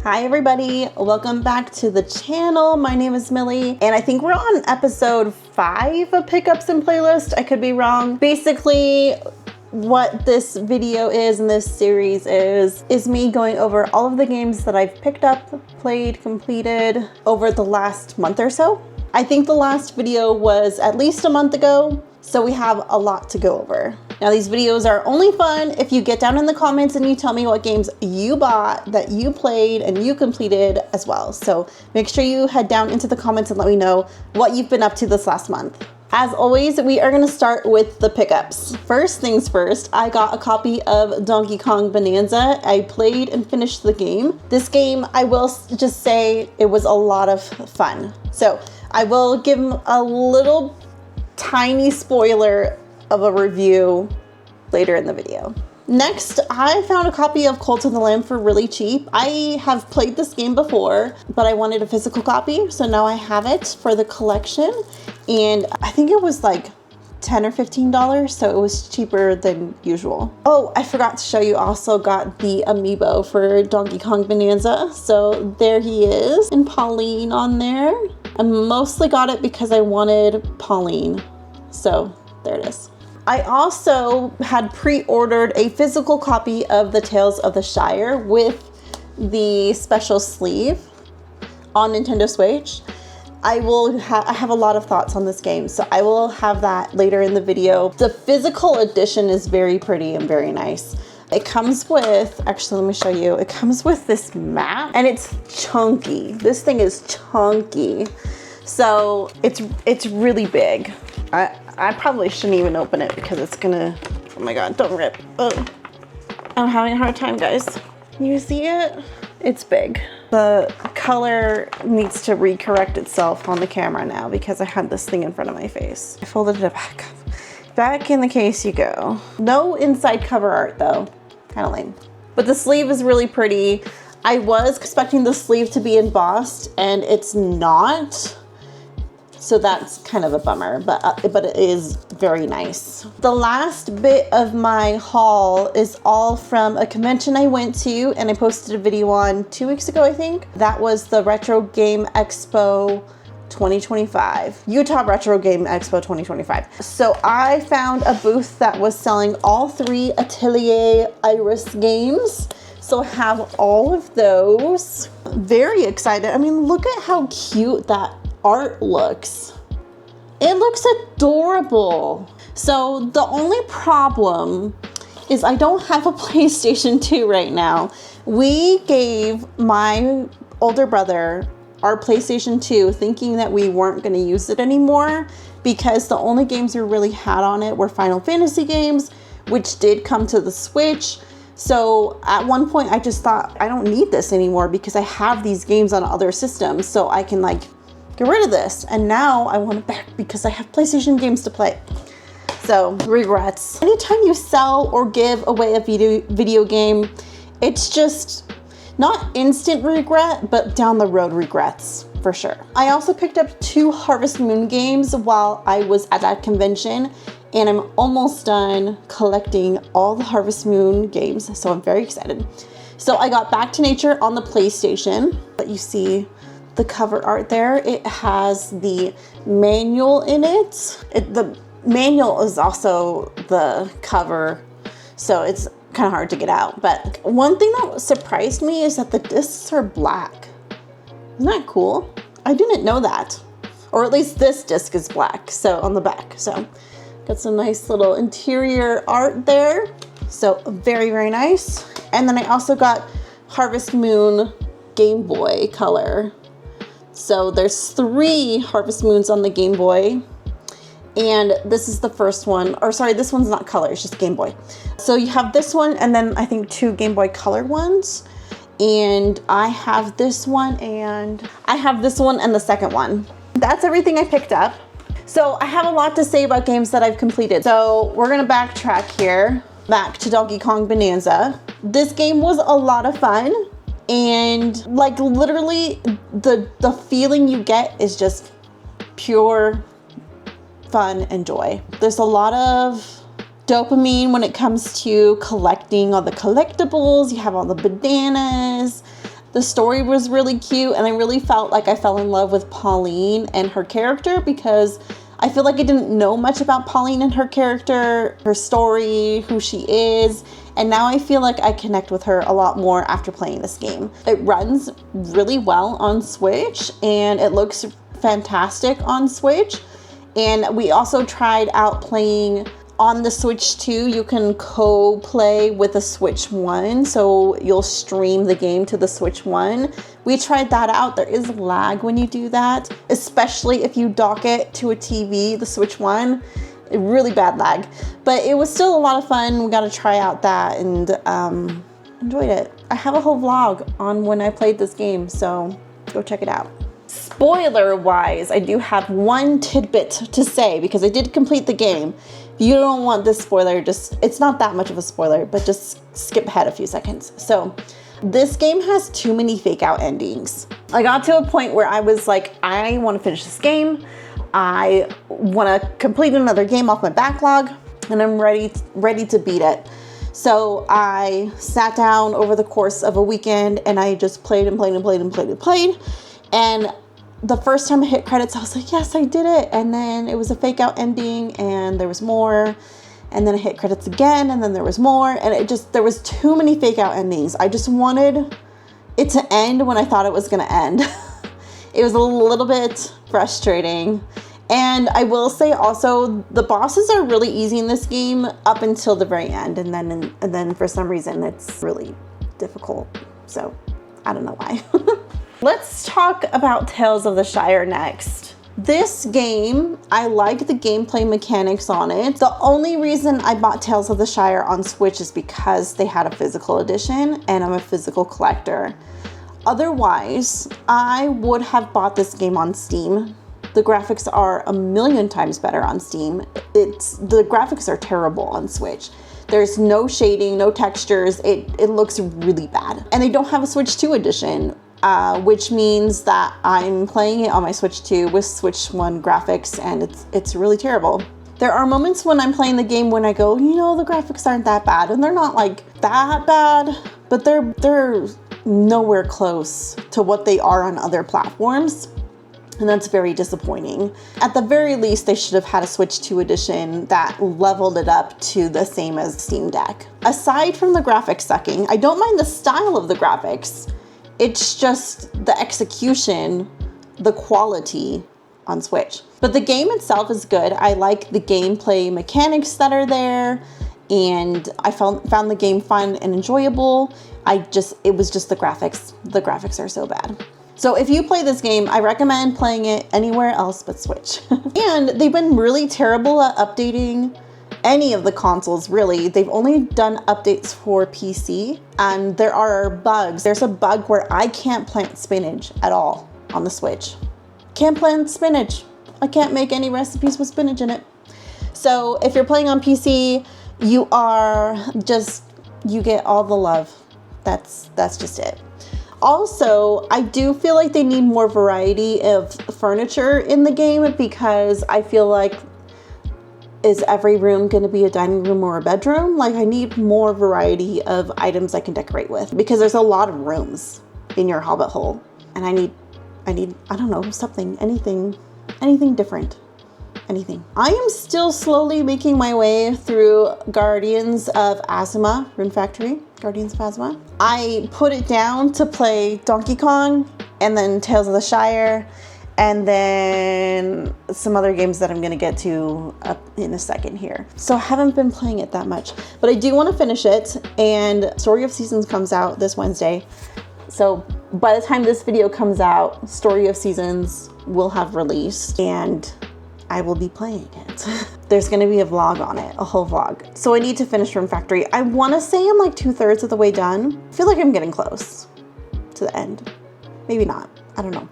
Hi everybody, welcome back to the channel. My name is Millie and I think we're on episode 5 of Pickups and Playlist. I could be wrong. Basically, what this video is and this series is me going over all of the games that I've picked up, played, completed over the last month or so. I think the last video was at least a month ago, so we have a lot to go over. Now these videos are only fun if you get down in the comments and you tell me what games you bought, that you played, and you completed as well. So make sure you head down into the comments and let me know what you've been up to this last month. As always, we are gonna start with the pickups. First things first, I got a copy of Donkey Kong Bonanza. I played and finished the game. This game, I will just say, it was a lot of fun. So I will give a little tiny spoiler of a review later in the video. Next, I found a copy of Cult of the Lamb for really cheap. I have played this game before, but I wanted a physical copy, so now I have it for the collection. And I think it was like $10 or $15, so it was cheaper than usual. Oh, I forgot to show you, also got the amiibo for Donkey Kong Bonanza. So there he is, and Pauline on there. I mostly got it because I wanted Pauline. So there it is. I also had pre-ordered a physical copy of the Tales of the Shire with the special sleeve on Nintendo Switch. I have a lot of thoughts on this game, so I will have that later in the video. The physical edition is very pretty and very nice. It comes with, actually let me show you, it comes with this map and it's chunky. This thing is chunky. So it's really big. I probably shouldn't even open it because it's gonna, oh my God, don't rip. Oh. I'm having a hard time, guys. You see it? It's big. The color needs to recorrect itself on the camera now because I had this thing in front of my face. I folded it back up. Back in the case you go. No inside cover art though, kind of lame. But the sleeve is really pretty. I was expecting the sleeve to be embossed and it's not. So that's kind of a bummer, but it is very nice. The last bit of my haul is all from a convention I went to and I posted a video on 2 weeks ago, I think. That was the Retro Game Expo 2025. Utah Retro Game Expo 2025. So I found a booth that was selling all 3 Atelier Iris games. So I have all of those. Very excited. I mean, look at how cute that art looks. It looks adorable. So the only problem is I don't have a PlayStation 2 right now. We gave my older brother our PlayStation 2 thinking that we weren't going to use it anymore because the only games we really had on it were Final Fantasy games, which did come to the Switch. So at one point I just thought I don't need this anymore because I have these games on other systems, so I can like get rid of this. And now I want it back because I have PlayStation games to play. So regrets. Anytime you sell or give away a video game, it's just not instant regret, but down the road regrets for sure. I also picked up 2 Harvest Moon games while I was at that convention, and I'm almost done collecting all the Harvest Moon games, so I'm very excited. So I got Back to Nature on the PlayStation, but you see the cover art there. It has the manual in it. The manual is also the cover, so it's kind of hard to get out. But one thing that surprised me is that the discs are black. Isn't that cool? I didn't know that. Or at least this disc is black, so on the back. So got some nice little interior art there. So very, very nice. And then I also got Harvest Moon Game Boy Color. So there's 3 Harvest Moons on the Game Boy, and this is the first one, or sorry, this one's not color, it's just Game Boy. So you have this one, and then I think 2 Game Boy Color ones, and I have this one, and I have this one and the second one. That's everything I picked up. So I have a lot to say about games that I've completed. So we're gonna backtrack here, back to Donkey Kong Bonanza. This game was a lot of fun. And like literally the feeling you get is just pure fun and joy. There's a lot of dopamine when it comes to collecting all the collectibles. You have all the bananas. The story was really cute, and I really felt like I fell in love with Pauline and her character, because I feel like I didn't know much about Pauline and her character, her story, who she is, and now I feel like I connect with her a lot more after playing this game. It runs really well on Switch, and it looks fantastic on Switch. And we also tried out playing on the Switch 2. You can co-play with the Switch 1, so you'll stream the game to the Switch 1. We tried that out. There is lag when you do that, especially if you dock it to a TV, the Switch 1. Really bad lag, but it was still a lot of fun. We got to try out that, and enjoyed it. I have a whole vlog on when I played this game, so go check it out. Spoiler wise, I do have one tidbit to say, because I did complete the game. If you don't want this spoiler, it's not that much of a spoiler, but just skip ahead a few seconds. So this game has too many fake out endings. I got to a point where I was like, I want to finish this game. I want to complete another game off my backlog, and I'm ready to beat it. So I sat down over the course of a weekend, and I just played and played and played and played and played. And the first time I hit credits, I was like, yes, I did it. And then it was a fake out ending, and there was more. And then I hit credits again, and then there was more. And there was too many fake out endings. I just wanted it to end when I thought it was going to end. It was a little bit frustrating. And I will say also, the bosses are really easy in this game up until the very end. And then for some reason, it's really difficult. So I don't know why. Let's talk about Tales of the Shire next. This game, I like the gameplay mechanics on it. The only reason I bought Tales of the Shire on Switch is because they had a physical edition, and I'm a physical collector. Otherwise, I would have bought this game on Steam. The graphics are a million times better on Steam. The graphics are terrible on Switch. There's no shading, no textures. It looks really bad. And they don't have a Switch 2 edition, which means that I'm playing it on my Switch 2 with Switch 1 graphics, and it's really terrible. There are moments when I'm playing the game when I go, the graphics aren't that bad, and they're not like that bad, but they're nowhere close to what they are on other platforms. And that's very disappointing. At the very least, they should have had a Switch 2 edition that leveled it up to the same as Steam Deck. Aside from the graphics sucking, I don't mind the style of the graphics. It's just the execution, the quality on Switch. But the game itself is good. I like the gameplay mechanics that are there, and I found the game fun and enjoyable. It was just the graphics. The graphics are so bad. So if you play this game, I recommend playing it anywhere else but Switch. And they've been really terrible at updating any of the consoles, really. They've only done updates for PC, and there are bugs. There's a bug where I can't plant spinach at all on the Switch. Can't plant spinach. I can't make any recipes with spinach in it. So if you're playing on PC, you get all the love. That's just it. Also, I do feel like they need more variety of furniture in the game, because I feel like, is every room going to be a dining room or a bedroom? Like, I need more variety of items I can decorate with, because there's a lot of rooms in your Hobbit hole, and I need, I don't know, something, anything different. Anything. I am still slowly making my way through Guardians of Azuma, Rune Factory, Guardians of Azuma. I put it down to play Donkey Kong, and then Tales of the Shire, and then some other games that I'm gonna get to up in a second here. So I haven't been playing it that much, but I do want to finish it, and Story of Seasons comes out this Wednesday. So by the time this video comes out, Story of Seasons will have released, and I will be playing it. There's gonna be a vlog on it, a whole vlog. So I need to finish Rune Factory. I wanna say I'm like 2/3 of the way done. I feel like I'm getting close to the end. Maybe not, I don't know,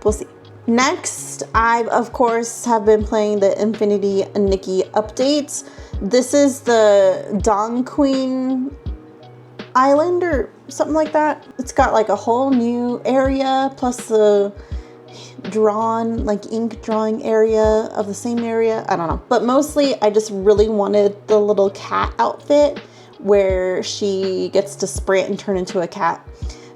we'll see. Next, I of course have been playing the Infinity Nikki updates. This is the Dawn Queen Island or something like that. It's got like a whole new area, plus the ink drawing area of the same area. I don't know, but mostly I just really wanted the little cat outfit where she gets to sprint and turn into a cat.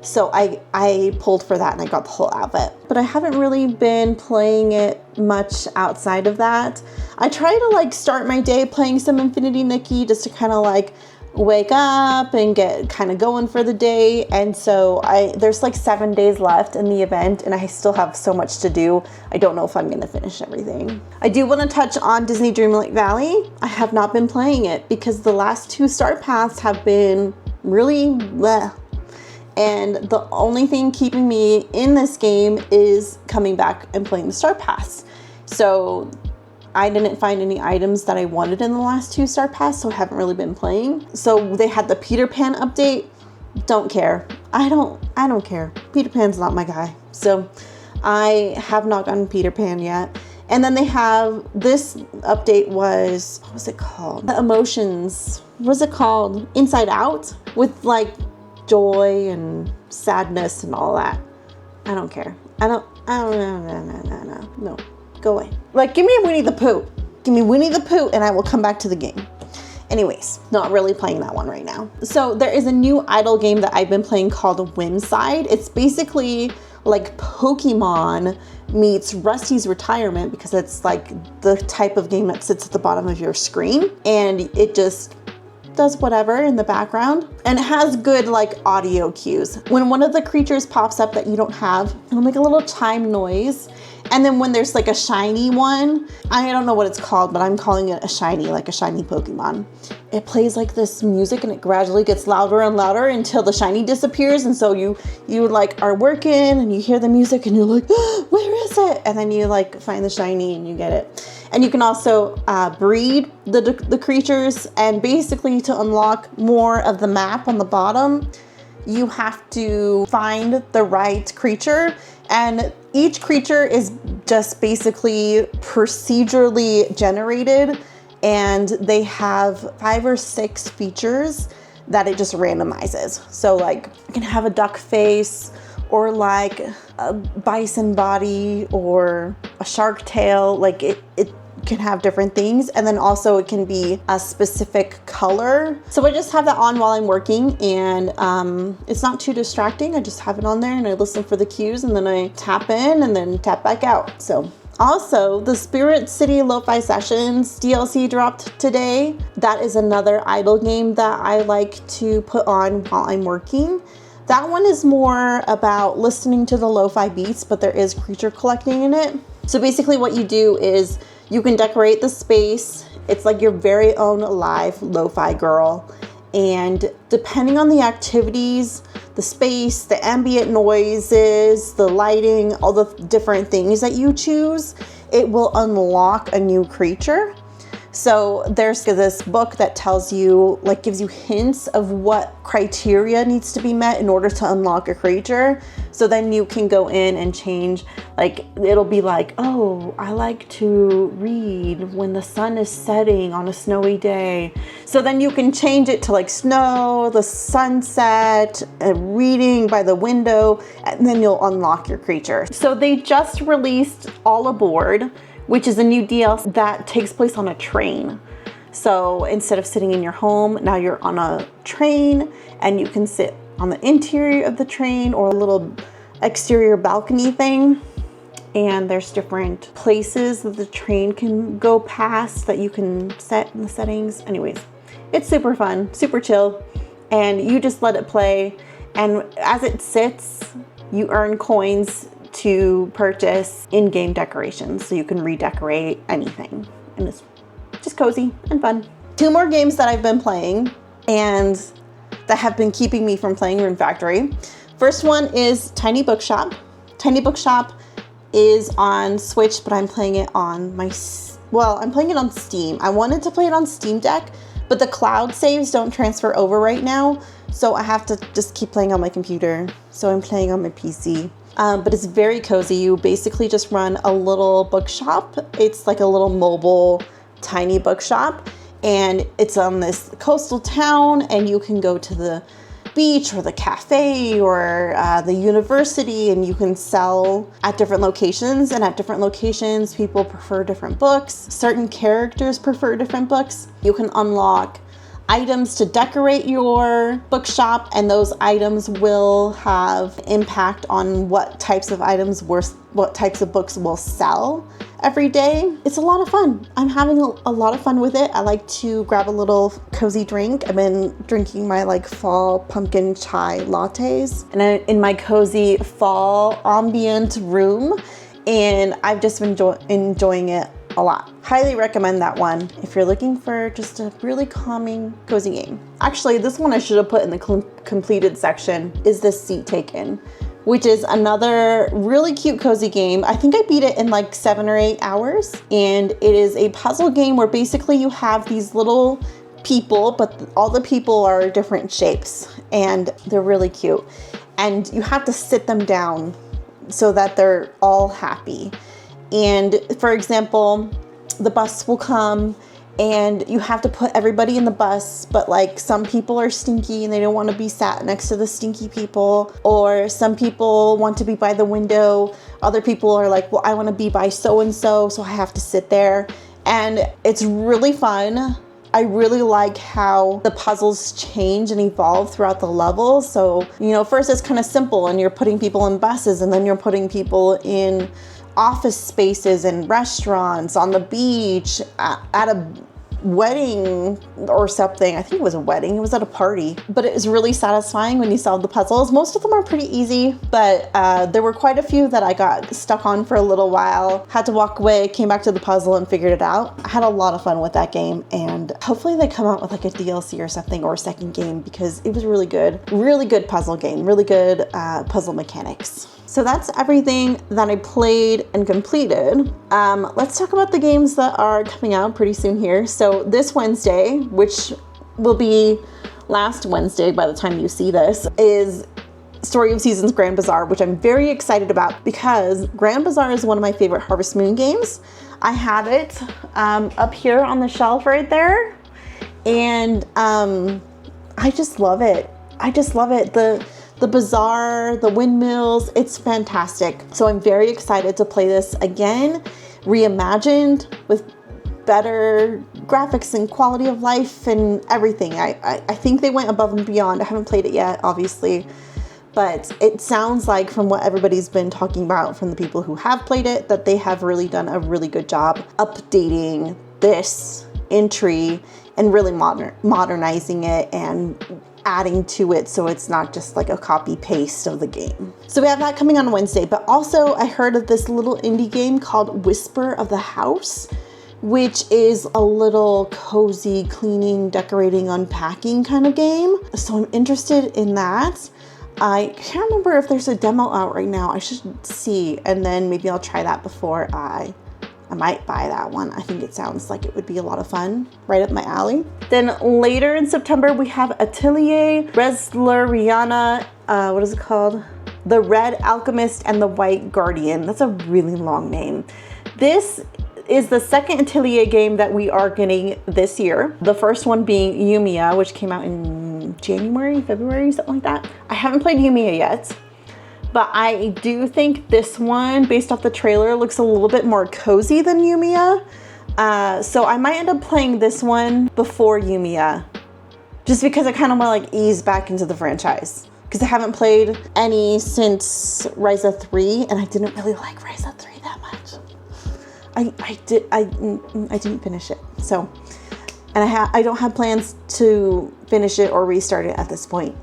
So I pulled for that and I got the whole outfit. But I haven't really been playing it much outside of that. I try to like start my day playing some Infinity Nikki just to kind of like wake up and get kind of going for the day. And so there's like 7 days left in the event and I still have so much to do. I don't know if I'm going to finish everything. I do want to touch on Disney Dreamlight Valley. I have not been playing it because the last 2 Star Paths have been really bleh. And the only thing keeping me in this game is coming back and playing the Star Pass. So I didn't find any items that I wanted in the last 2 Star Pass, so I haven't really been playing. So they had the Peter Pan update. Don't care. I don't care. Peter Pan's not my guy. So I have not gotten Peter Pan yet. And then they have this update was, what was it called? The Emotions. What was it called? Inside Out, with like joy and sadness and all that. I don't care. No, go away. Like, give me Winnie the Pooh. Give me Winnie the Pooh and I will come back to the game. Anyways, not really playing that one right now. So there is a new idle game that I've been playing called Whimside. It's basically like Pokemon meets Rusty's Retirement because it's like the type of game that sits at the bottom of your screen and it just does whatever in the background, and it has good like audio cues. When one of the creatures pops up that you don't have, it'll make a little chime noise. And then when there's like a shiny one, I don't know what it's called, but I'm calling it a shiny, like a shiny Pokemon. It plays like this music and it gradually gets louder and louder until the shiny disappears. And so you like are working and you hear the music and you're like, oh, where is it? And then you like find the shiny and you get it. And you can also breed the creatures, and basically to unlock more of the map on the bottom, you have to find the right creature, and each creature is just basically procedurally generated, and they have 5 or 6 features that it just randomizes. So like you can have a duck face, or like a bison body, or a shark tail. Like it can have different things, and then also it can be a specific color. So I just have that on while I'm working, and it's not too distracting. I just have it on there and I listen for the cues, and then I tap in and then tap back out. So also, the Spirit City Lo-Fi Sessions DLC dropped today. That is another idle game that I like to put on while I'm working. That one is more about listening to the lo-fi beats, but there is creature collecting in it. So basically what you do is you can decorate the space. It's like your very own live lo-fi girl. And depending on the activities, the space, the ambient noises, the lighting, all the different things that you choose, it will unlock a new creature. So there's this book that tells you, like gives you hints of what criteria needs to be met in order to unlock a creature. So then you can go in and change, like it'll be like, oh, I like to read when the sun is setting on a snowy day. So then you can change it to like snow, the sunset, reading by the window, and then you'll unlock your creature. So they just released All Aboard, which is a new DLC that takes place on a train. So instead of sitting in your home, now you're on a train and you can sit on the interior of the train or a little exterior balcony thing. And there's different places that the train can go past that you can set in the settings. Anyways, it's super fun, super chill, and you just let it play. And as it sits, you earn coins to purchase in-game decorations, so you can redecorate anything, and it's just cozy and fun. 2 more games that I've been playing and that have been keeping me from playing Rune Factory. First one is Tiny Bookshop. Tiny Bookshop is on Switch, but I'm playing it on I'm playing it on Steam. I wanted to play it on Steam Deck, but the cloud saves don't transfer over right now, so I have to just keep playing on my computer. So I'm playing on my PC. But it's very cozy. You basically just run a little bookshop. It's like a little mobile, tiny bookshop, and it's on this coastal town, and you can go to the beach or the cafe or the university, and you can sell at different locations, and at different locations, people prefer different books. Certain characters prefer different books. You can unlock items to decorate your bookshop, and those items will have impact on what types of books will sell every day. It's a lot of fun. I'm having a lot of fun with it. I like to grab a little cozy drink. I've been drinking my like fall pumpkin chai lattes, and I'm in my cozy fall ambient room, and I've just been enjoying it a lot. Highly recommend that one if you're looking for just a really calming, cozy game. Actually, this one I should have put in the completed section is this Seat Taken, which is another really cute, cozy game. I think I beat it in like 7 or 8 hours. And it is a puzzle game where basically you have these little people, but all the people are different shapes and they're really cute. And you have to sit them down so that they're all happy. And for example, the bus will come and you have to put everybody in the bus, but like some people are stinky and they don't want to be sat next to the stinky people, or some people want to be by the window. Other people are like, well, I want to be by so-and-so, so I have to sit there. And it's really fun. I really like how the puzzles change and evolve throughout the level. So, you know, first it's kind of simple and you're putting people in buses, and then you're putting people in office spaces and restaurants, on the beach, at a wedding or something. I think it was a wedding. It was at a party. But it was really satisfying when you solve the puzzles. Most of them are pretty easy, but there were quite a few that I got stuck on for a little while, had to walk away, came back to the puzzle and figured it out. I had a lot of fun with that game, and hopefully they come out with like a DLC or something, or a second game, because it was really good puzzle game, really good puzzle mechanics. So that's everything that I played and completed. Let's talk about the games that are coming out pretty soon here. So this Wednesday, which will be last Wednesday by the time you see this, is Story of Seasons Grand Bazaar, which I'm very excited about because Grand Bazaar is one of my favorite Harvest Moon games. I have it up here on the shelf right there, and I just love it. The bazaar, the windmills, it's fantastic. So I'm very excited to play this again, reimagined with better graphics and quality of life and everything. I think they went above and beyond. I haven't played it yet, obviously, but it sounds like from what everybody's been talking about from the people who have played it, that they have really done a really good job updating this entry and really modernizing it and adding to it so it's not just like a copy paste of the game. So we have that coming on Wednesday, but also I heard of this little indie game called Whisper of the House, which is a little cozy cleaning, decorating, unpacking kind of game. So I'm interested in that. I can't remember if there's a demo out right now. I should see, and then maybe I'll try that before I might buy that one. I think it sounds like it would be a lot of fun, right up my alley. Then later in September, we have Atelier Resleriana, what is it called? The Red Alchemist and the White Guardian. That's a really long name. This is the second Atelier game that we are getting this year. The first one being Yumiya, which came out in January, February, something like that. I haven't played Yumiya yet, but I do think this one, based off the trailer, looks a little bit more cozy than Yumiya. So I might end up playing this one before Yumiya, just because I kind of want to like ease back into the franchise. Because I haven't played any since Ryza 3, and I didn't really like Ryza 3 that much. I didn't finish it. So, and I don't have plans to finish it or restart it at this point.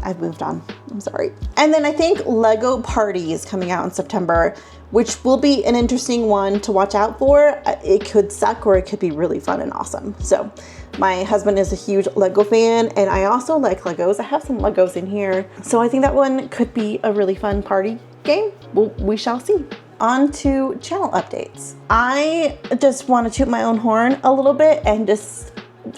I've moved on. I'm sorry. And then I think Lego Party is coming out in September, which will be an interesting one to watch out for. It could suck or it could be really fun and awesome. So my husband is a huge Lego fan, and I also like Legos. I have some Legos in here. So I think that one could be a really fun party game. We shall see. On to channel updates. I just want to toot my own horn a little bit and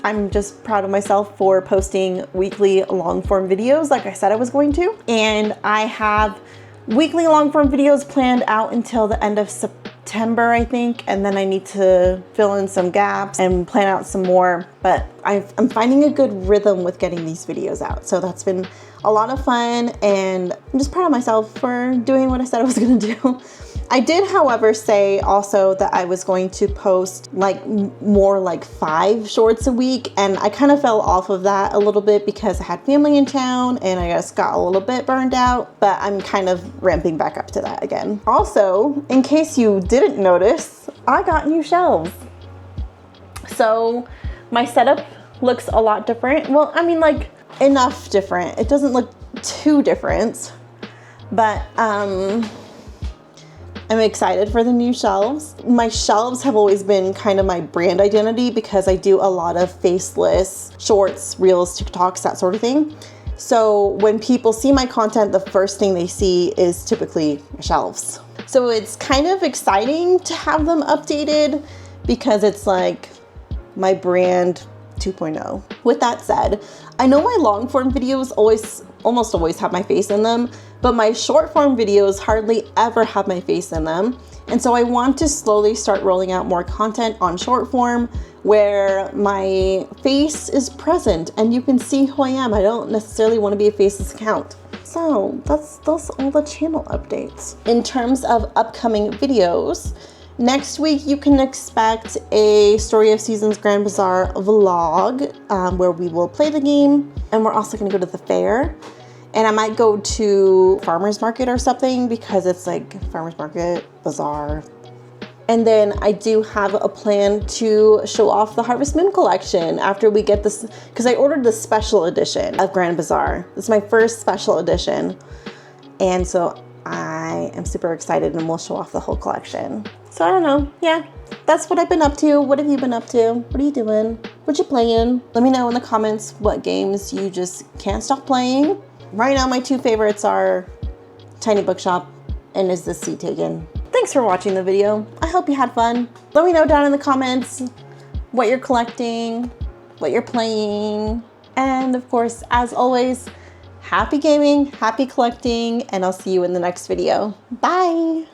I'm just proud of myself for posting weekly long form videos like I said I was going to. And I have weekly long form videos planned out until the end of September, I think. And then I need to fill in some gaps and plan out some more. But I'm finding a good rhythm with getting these videos out. So that's been a lot of fun, and I'm just proud of myself for doing what I said I was gonna do. I did, however, say also that I was going to post like more like 5 shorts a week, and I kind of fell off of that a little bit because I had family in town and I just got a little bit burned out, but I'm kind of ramping back up to that again. Also, in case you didn't notice, I got new shelves. So my setup looks a lot different. Well, I mean, like, enough different. It doesn't look too different, but I'm excited for the new shelves. My shelves have always been kind of my brand identity because I do a lot of faceless shorts, reels, TikToks, that sort of thing. So when people see my content, the first thing they see is typically my shelves. So it's kind of exciting to have them updated because it's like my brand 2.0. With that said, I know my long form videos almost always have my face in them, but my short form videos hardly ever have my face in them. And so I want to slowly start rolling out more content on short form where my face is present and you can see who I am. I don't necessarily want to be a faceless account. So that's all the channel updates. In terms of upcoming videos, next week you can expect a Story of Seasons Grand Bazaar vlog where we will play the game, and we're also gonna go to the fair. And I might go to farmer's market or something because it's like farmer's market, bazaar. And then I do have a plan to show off the Harvest Moon collection after we get this, because I ordered the special edition of Grand Bazaar. It's my first special edition. And so I am super excited, and we'll show off the whole collection. So I don't know, yeah, that's what I've been up to. What have you been up to? What are you doing? What you playing? Let me know in the comments what games you just can't stop playing. Right now, my 2 favorites are Tiny Bookshop and Is This Seat Taken? Thanks for watching the video. I hope you had fun. Let me know down in the comments what you're collecting, what you're playing, and of course, as always, happy gaming, happy collecting, and I'll see you in the next video. Bye.